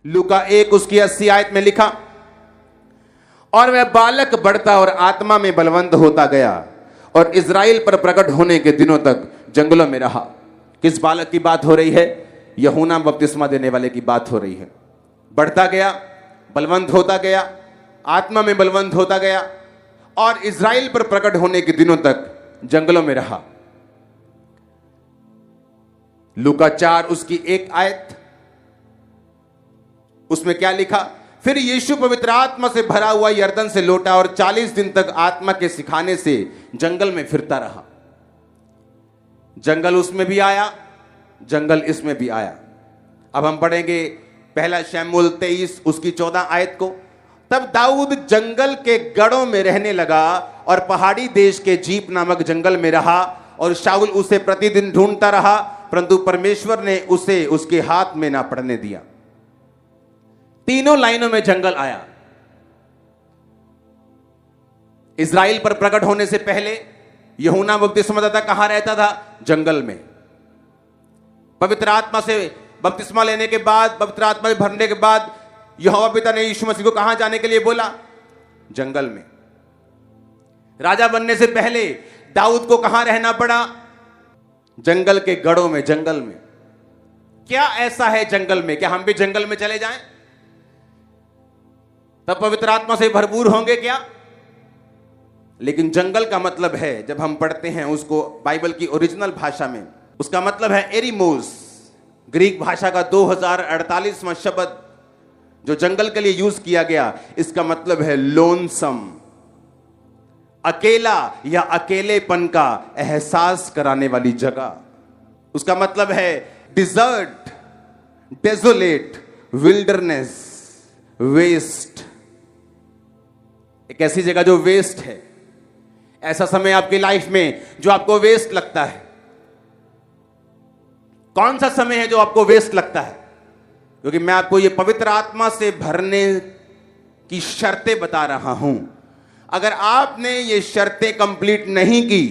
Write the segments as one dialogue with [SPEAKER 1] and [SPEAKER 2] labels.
[SPEAKER 1] लूका 1 उसकी 80 आयत में लिखा, और वह बालक बढ़ता और आत्मा में बलवंत होता गया और इज़राइल पर प्रकट होने के दिनों तक जंगलों में रहा। किस बालक की बात हो रही है? यूहन्ना बपतिस्मा देने वाले की बात हो रही है। बढ़ता गया, बलवंत होता गया, आत्मा में बलवंत होता गया और इज़राइल पर प्रकट होने के दिनों तक जंगलों में रहा। लूका 4 उसकी 1 आयत, उसमें क्या लिखा? फिर यीशु पवित्र आत्मा से भरा हुआ यरदन से लौटा और 40 दिन तक आत्मा के सिखाने से जंगल में फिरता रहा। जंगल उसमें भी आया, जंगल इसमें भी आया। अब हम पढ़ेंगे पहला शमूएल 23 उसकी 14 आयत को। तब दाऊद जंगल के गढ़ों में रहने लगा और पहाड़ी देश के जीप नामक जंगल में रहा, और शाऊल उसे प्रतिदिन ढूंढता रहा, परंतु परमेश्वर ने उसे उसके हाथ में ना पड़ने दिया। तीनों लाइनों में जंगल आया। इज़राइल पर प्रकट होने से पहले यूहन्ना बपतिस्मादाता कहां रहता था? जंगल में। पवित्र आत्मा से बपतिस्मा लेने के बाद, पवित्र आत्मा में भरने के बाद यहोवा पिता ने यीशु मसीह को कहां जाने के लिए बोला? जंगल में। राजा बनने से पहले दाऊद को कहां रहना पड़ा? जंगल के गढ़ों में, जंगल में। क्या ऐसा है जंगल में? क्या हम भी जंगल में चले जाएं तब पवित्र आत्मा से भरपूर होंगे क्या? लेकिन जंगल का मतलब है, जब हम पढ़ते हैं उसको बाइबल की ओरिजिनल भाषा में, उसका मतलब है एरिमोस। ग्रीक भाषा का 2048वां शब्द जो जंगल के लिए यूज किया गया, इसका मतलब है लोनसम, अकेला या अकेलेपन का एहसास कराने वाली जगह। उसका मतलब है डिजर्ट, डेजोलेट, विल्डरनेस, वेस्ट। एक ऐसी जगह जो वेस्ट है। ऐसा समय आपकी लाइफ में जो आपको वेस्ट लगता है। कौन सा समय है जो आपको वेस्ट लगता है? क्योंकि मैं आपको ये पवित्र आत्मा से भरने की शर्तें बता रहा हूं। अगर आपने ये शर्तें कंप्लीट नहीं की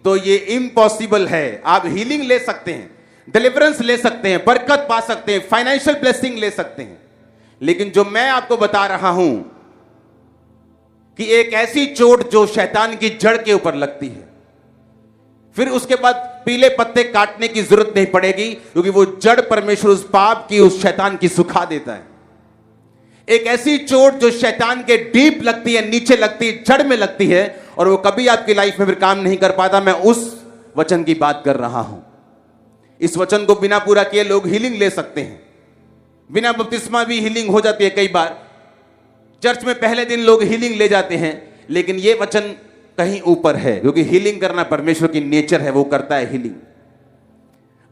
[SPEAKER 1] तो ये इम्पॉसिबल है। आप हीलिंग ले सकते हैं, डिलीवरेंस ले सकते हैं, बरकत पा सकते हैं, फाइनेंशियल ब्लेसिंग ले सकते हैं, लेकिन जो मैं आपको बता रहा हूं कि एक ऐसी चोट जो शैतान की जड़ के ऊपर लगती है, फिर उसके बाद पीले पत्ते काटने की जरूरत नहीं पड़ेगी, क्योंकि वो जड़ परमेश्वर उस पाप की, उस शैतान की सुखा देता है। एक ऐसी चोट जो शैतान के डीप लगती है, नीचे लगती है, जड़ में लगती है, और वो कभी आपकी लाइफ में फिर काम नहीं कर पाता। मैं उस वचन की बात कर रहा हूं। इस वचन को बिना पूरा किए लोग हीलिंग ले सकते हैं। बिना बपतिस्मा भी हीलिंग हो जाती है। कई बार चर्च में पहले दिन लोग हीलिंग ले जाते हैं, लेकिन यह वचन कहीं ऊपर है, क्योंकि हीलिंग करना परमेश्वर की नेचर है, वो करता है हीलिंग।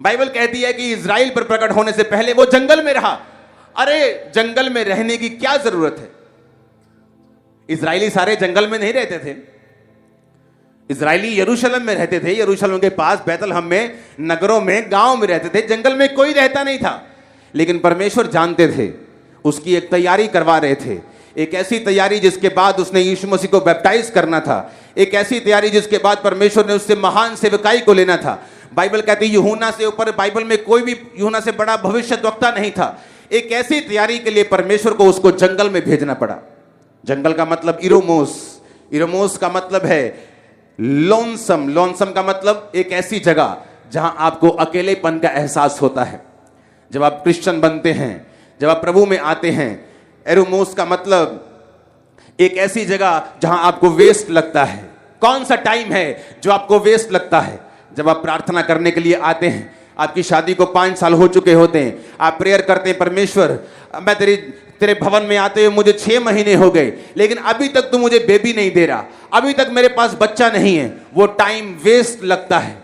[SPEAKER 1] बाइबल कहती है कि इज़राइल पर प्रकट होने से पहले वो जंगल में रहा। अरे जंगल में रहने की क्या जरूरत है? इज़राइली सारे जंगल में नहीं रहते थे। इज़राइली यरूशलेम में रहते थे, यरूशलेम के पास बैतलहम में, नगरों में, गांव में रहते थे। जंगल में कोई रहता नहीं था, लेकिन परमेश्वर जानते थे, उसकी एक तैयारी करवा रहे थे। एक ऐसी तैयारी जिसके बाद उसने यीशु मसीह को बैप्टाइज करना था। एक ऐसी तैयारी जिसके बाद परमेश्वर ने उससे महान सेवकाई को लेना था। बाइबल कहती है यूहन्ना से ऊपर बाइबल में कोई भी यूहन्ना से बड़ा भविष्यद्वक्ता नहीं था। एक ऐसी तैयारी के लिए परमेश्वर को उसको जंगल में भेजना पड़ा। जंगल का मतलब इरोमोस, इरोमोस का मतलब है लोनसम, लोनसम का मतलब एक ऐसी जगह जहां आपको अकेलेपन का एहसास होता है। जब आप क्रिश्चियन बनते हैं, जब आप प्रभु में आते हैं, एरोमोस का मतलब एक ऐसी जगह जहां आपको वेस्ट लगता है। कौन सा टाइम है जो आपको वेस्ट लगता है? जब आप प्रार्थना करने के लिए आते हैं, आपकी शादी को 5 साल हो चुके होते हैं, आप प्रेयर करते हैं, परमेश्वर मैं तेरे भवन में आते हुए मुझे 6 महीने हो गए, लेकिन अभी तक तू मुझे बेबी नहीं दे रहा, अभी तक मेरे पास बच्चा नहीं है। वो टाइम वेस्ट लगता है।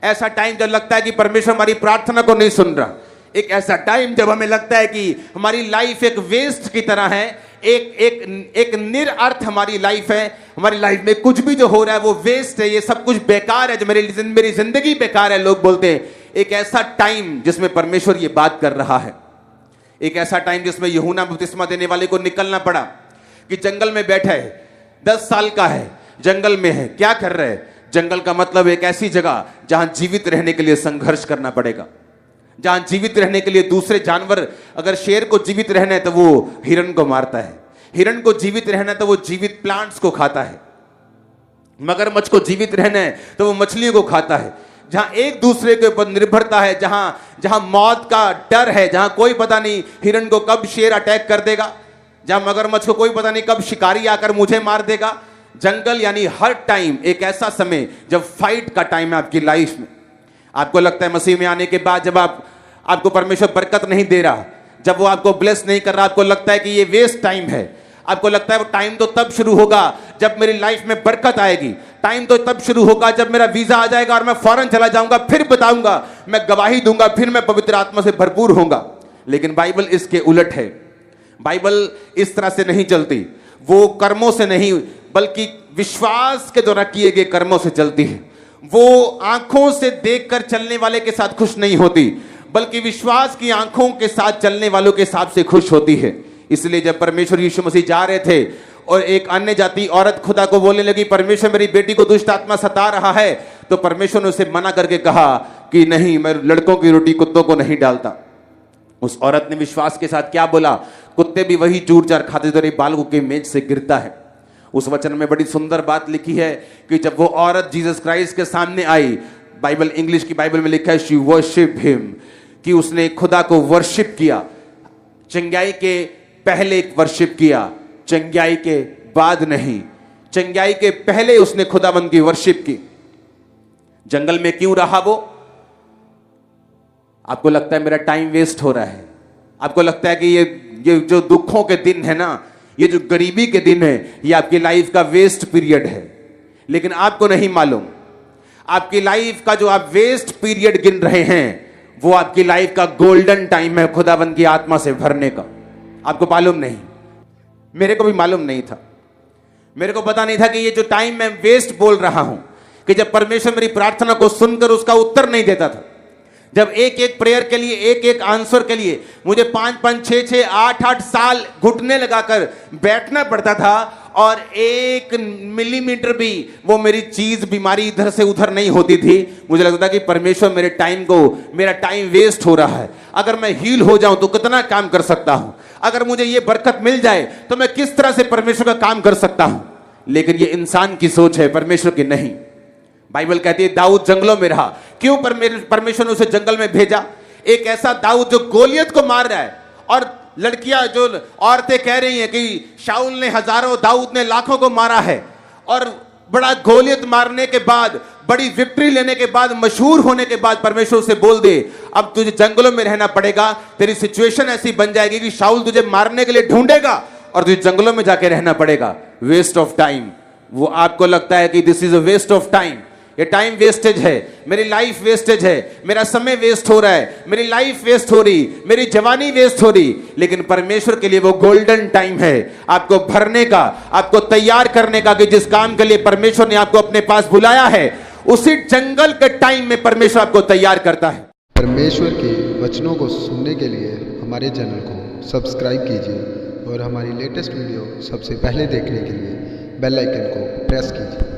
[SPEAKER 1] ऐसा टाइम जब लगता है कि परमेश्वर हमारी प्रार्थना को नहीं सुन रहा। एक ऐसा टाइम जब हमें लगता है कि हमारी लाइफ एक वेस्ट की तरह है, एक निरअर्थ हमारी लाइफ है। हमारी लाइफ में कुछ भी जो हो रहा है वो वेस्ट है, ये सब कुछ बेकार है, जो मेरी जिंदगी बेकार है, लोग बोलते हैं। एक ऐसा टाइम जिसमें परमेश्वर ये बात कर रहा है। एक ऐसा टाइम जिसमें यूहन्ना बपतिस्मा देने वाले को निकलना पड़ा कि जंगल में बैठा है, 10 साल का है, जंगल में है, क्या कर रहे हैं? जंगल का मतलब एक ऐसी जगह जहां जीवित रहने के लिए संघर्ष करना पड़ेगा, जहां जीवित रहने के लिए दूसरे जानवर, अगर शेर को जीवित रहना है तो वो हिरण को मारता है, हिरण को जीवित रहना है तो वो जीवित प्लांट्स को खाता है, मगरमच्छ को जीवित रहना है तो वो मछलियों को खाता है। जहां एक दूसरे के ऊपर निर्भरता है, जहां मौत का डर है, जहां कोई पता नहीं हिरण को कब शेर अटैक कर देगा, जहां मगरमच्छ को कोई पता नहीं कब शिकारी आकर मुझे मार देगा। जंगल यानी हर टाइम एक ऐसा समय जब फाइट का टाइम है आपकी लाइफ में। आपको लगता है मसीह में आने के बाद जब आपको परमेश्वर बरकत नहीं दे रहा, जब वो आपको ब्लेस नहीं कर रहा, आपको लगता है कि ये वेस्ट टाइम है। आपको लगता है वो टाइम तो तब शुरू होगा जब मेरी लाइफ में बरकत आएगी, टाइम तो तब शुरू होगा जब मेरा वीजा आ जाएगा और मैं फौरन चला जाऊंगा, फिर बताऊंगा, मैं गवाही दूंगा, फिर मैं पवित्र आत्मा से भरपूर होऊंगा। लेकिन बाइबल इसके उलट है। बाइबल इस तरह से नहीं चलती, वो कर्मों से नहीं बल्कि विश्वास के द्वारा किए गए कर्मों से चलती है। वो आंखों से देखकर चलने वाले के साथ खुश नहीं होती, बल्कि विश्वास की आंखों के साथ चलने वालों के साथ से खुश होती है। इसलिए जब परमेश्वर यीशु मसीह जा रहे थे और एक अन्य जाति औरत खुदा को बोलने लगी, परमेश्वर मेरी बेटी को दुष्ट आत्मा सता रहा है, तो परमेश्वर ने उसे मना करके कहा कि नहीं, मैं लड़कों की रोटी कुत्तों को नहीं डालता। उस औरत ने विश्वास के साथ क्या बोला, कुत्ते भी वही चूर चार खाते तेरे बालकों के मेज से गिरता है। उस वचन में बड़ी सुंदर बात लिखी है कि जब वो औरत जीसस क्राइस्ट के सामने आई, बाइबल इंग्लिश की बाइबल में लिखा है शी वर्शिप हिम, कि उसने खुदा को वर्शिप किया। चंगाई के पहले वर्शिप किया, चंगाई के बाद नहीं। चंगाई के पहले उसने खुदावंद की वर्शिप की। जंगल में क्यों रहा वो? आपको लगता है मेरा टाइम वेस्ट हो रहा है, आपको लगता है कि ये जो दुखों के दिन है ना, ये जो गरीबी के दिन है, ये आपकी लाइफ का वेस्ट पीरियड है। लेकिन आपको नहीं मालूम, आपकी लाइफ का जो आप वेस्ट पीरियड गिन रहे हैं, वो आपकी लाइफ का गोल्डन टाइम है खुदावंद की आत्मा से भरने का। आपको मालूम नहीं, मेरे को भी मालूम नहीं था। मेरे को पता नहीं था कि ये जो टाइम मैं वेस्ट बोल रहा हूं, कि जब परमेश्वर मेरी प्रार्थना को सुनकर उसका उत्तर नहीं देता था, जब एक एक प्रेयर के लिए, एक एक आंसर के लिए मुझे 5-5, 6-6, 8-8 साल घुटने लगाकर बैठना पड़ता था, और 1 मिलीमीटर भी वो मेरी चीज बीमारी इधर से उधर नहीं होती थी, मुझे लगता था कि परमेश्वर मेरा टाइम वेस्ट हो रहा है। अगर मैं हील हो जाऊं तो कितना काम कर सकता हूं, अगर मुझे ये बरकत मिल जाए तो मैं किस तरह से परमेश्वर का काम कर सकता हूं। लेकिन ये इंसान की सोच है, परमेश्वर की नहीं। बाइबल कहती है दाऊद जंगलों में रहा। क्यों परमेश्वर ने उसे जंगल में भेजा? एक ऐसा दाऊद जो गोलियत को मार रहा है, और लड़कियां, जो औरतें कह रही हैं कि शाऊल ने हजारों, दाऊद ने लाखों को मारा है, और बड़ा गोलियत मारने के बाद, बड़ी विक्ट्री लेने के बाद, मशहूर होने के बाद परमेश्वर से बोल दे अब तुझे जंगलों में रहना पड़ेगा, तेरी सिचुएशन ऐसी बन जाएगी कि शाऊल तुझे मारने के लिए ढूंढेगा और तुझे जंगलों में जाके रहना पड़ेगा। Waste of time. वो आपको लगता है कि this is a waste of time, ये टाइम वेस्टेज है, मेरी लाइफ वेस्टेज है, मेरा समय वेस्ट हो रहा है, मेरी लाइफ वेस्ट हो रही, मेरी जवानी वेस्ट हो रही। लेकिन परमेश्वर के लिए वो गोल्डन टाइम है आपको भरने का, आपको तैयार करने का, कि जिस काम के लिए परमेश्वर ने आपको अपने पास बुलाया है, उसी जंगल के टाइम में परमेश्वर आपको तैयार करता है।
[SPEAKER 2] परमेश्वर के वचनों को सुनने के लिए हमारे चैनल को सब्सक्राइब कीजिए और हमारी लेटेस्ट वीडियो सबसे पहले देखने के लिए बेल आइकन को प्रेस कीजिए।